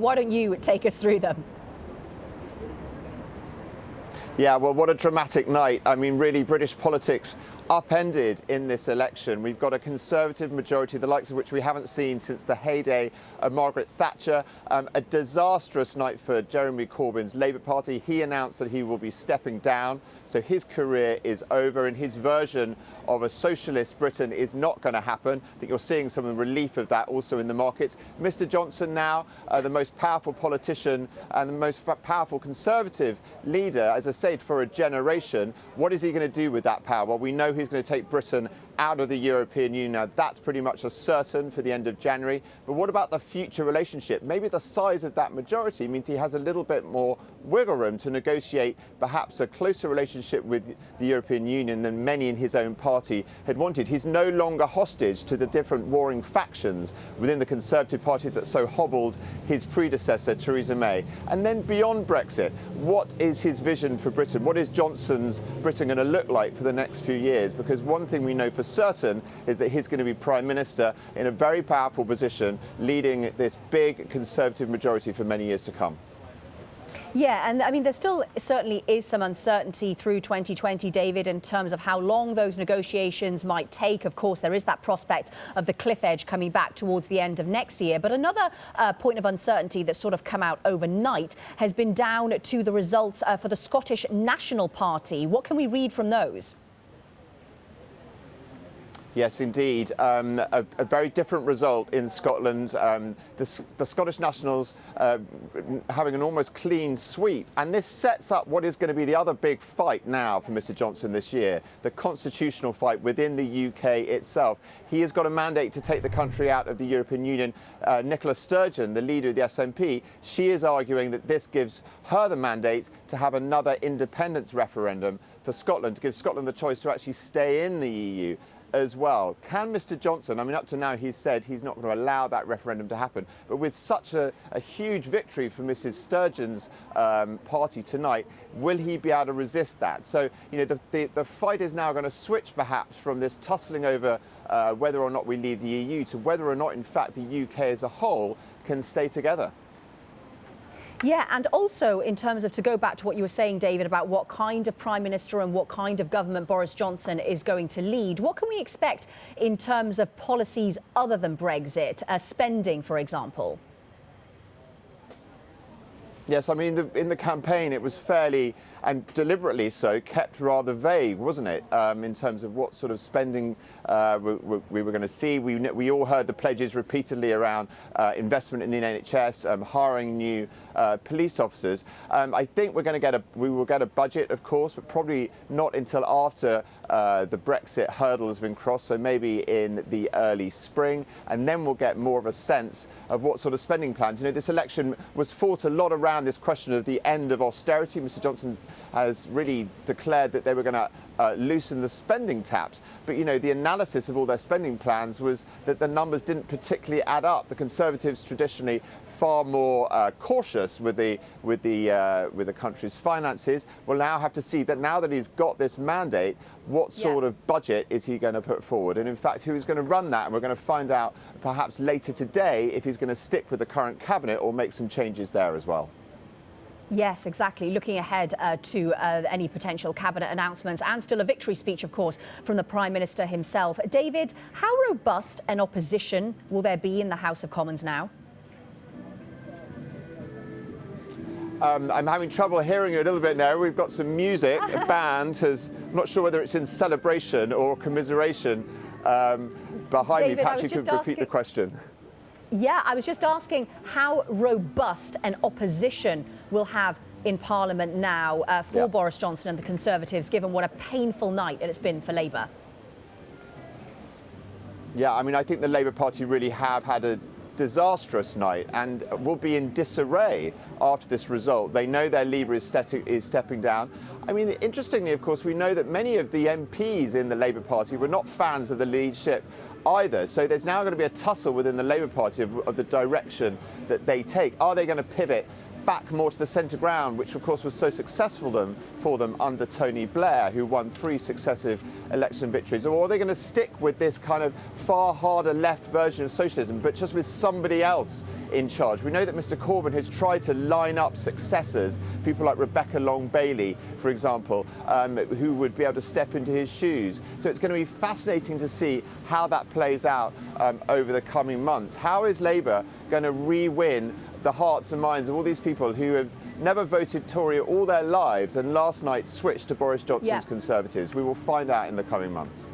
Why don't you take us through them? Yeah, well, what a dramatic night. I mean, really, British politics upended in this election. We've got a Conservative majority, the likes of which we haven't seen since the heyday of Margaret Thatcher. A disastrous night for Jeremy Corbyn's Labour Party. He announced that he will be stepping down, so his career is over, and his version of a socialist Britain is not going to happen. I think you're seeing some of the relief of that also in the markets. Mr Johnson now, the most powerful politician and the most powerful Conservative leader, as I said, for a generation. What is he going to do with that power? Well, we know he's going to take Britain out of the European Union. Now, that's pretty much a certain for the end of January. But what about the future relationship? Maybe the size of that majority means he has a little bit more wiggle room to negotiate perhaps a closer relationship with the European Union than many in his own party had wanted. He's no longer hostage to the different warring factions within the Conservative Party that so hobbled his predecessor, Theresa May. And then beyond Brexit, what is his vision for Britain? What is Johnson's Britain going to look like for the next few years? Because one thing we know for certain is that he's going to be Prime Minister in a very powerful position, leading this big Conservative majority for many years to come. Yeah, and I mean, there still certainly is some uncertainty through 2020, David, in terms of how long those negotiations might take. Of course, there is that prospect of the cliff edge coming back towards the end of next year. But another point of uncertainty that's sort of come out overnight has been down to the results for the Scottish National Party. What can we read from those? Yes, indeed. A very different result in Scotland. The Scottish Nationals having an almost clean sweep. And this sets up what is going to be the other big fight now for Mr Johnson this year, the constitutional fight within the UK itself. He has got a mandate to take the country out of the European Union. Nicola Sturgeon, the leader of the SNP, she is arguing that this gives her the mandate to have another independence referendum for Scotland, to give Scotland the choice to actually stay in the EU as well. Can Mr Johnson, I mean, up to now he's said he's not going to allow that referendum to happen, but with such a huge victory for Mrs Sturgeon's party tonight, will he be able to resist that? So, you know, the fight is now going to switch perhaps from this tussling over whether or not we leave the EU to whether or not, in fact, the UK as a whole can stay together. Yeah, and also in terms of, to go back to what you were saying, David, about what kind of Prime Minister and what kind of government Boris Johnson is going to lead, what can we expect in terms of policies other than Brexit, spending, for example? Yes, I mean, in the campaign, it was fairly, and deliberately so, kept rather vague, wasn't it, in terms of what sort of spending we were going to see. We all heard the pledges repeatedly around investment in the NHS, hiring new police officers. I think we will get a budget, of course, but probably not until after the Brexit hurdle has been crossed, so maybe in the early spring, and then we'll get more of a sense of what sort of spending plans. You know, this election was fought a lot around this question of the end of austerity. Mr Johnson has really declared that they were going to loosen the spending taps. But, you know, the analysis of all their spending plans was that the numbers didn't particularly add up. The Conservatives traditionally far more cautious with the country's finances. We'll now have to see that now that he's got this mandate, what sort of budget is he going to put forward? And in fact, who is going to run that? And we're going to find out perhaps later today if he's going to stick with the current cabinet or make some changes there as well. Yes, exactly. Looking ahead to any potential cabinet announcements, and still a victory speech, of course, from the Prime Minister himself. David, how robust an opposition will there be in the House of Commons now? I'm having trouble hearing you a little bit now. We've got some music. A band has, I'm not sure whether it's in celebration or commiseration behind me. Perhaps you could repeat the question. Yeah, I was just asking how robust an opposition will have in Parliament now for Boris Johnson and the Conservatives, given what a painful night it's been for Labour. Yeah, I mean, I think the Labour Party really have had a disastrous night and will be in disarray after this result. They know their leader is stepping down. I mean, interestingly, of course, we know that many of the MPs in the Labour Party were not fans of the leadership either. So there's now going to be a tussle within the Labour Party of the direction that they take. Are they going to pivot back more to the centre ground, which of course was so successful for them under Tony Blair, who won 3 successive election victories? Or are they going to stick with this kind of far harder left version of socialism, but just with somebody else in charge. We know that Mr Corbyn has tried to line up successors, people like Rebecca Long-Bailey, for example, who would be able to step into his shoes. So it's going to be fascinating to see how that plays out over the coming months. How is Labour going to re-win the hearts and minds of all these people who have never voted Tory all their lives and last night switched to Boris Johnson's Conservatives? We will find out in the coming months.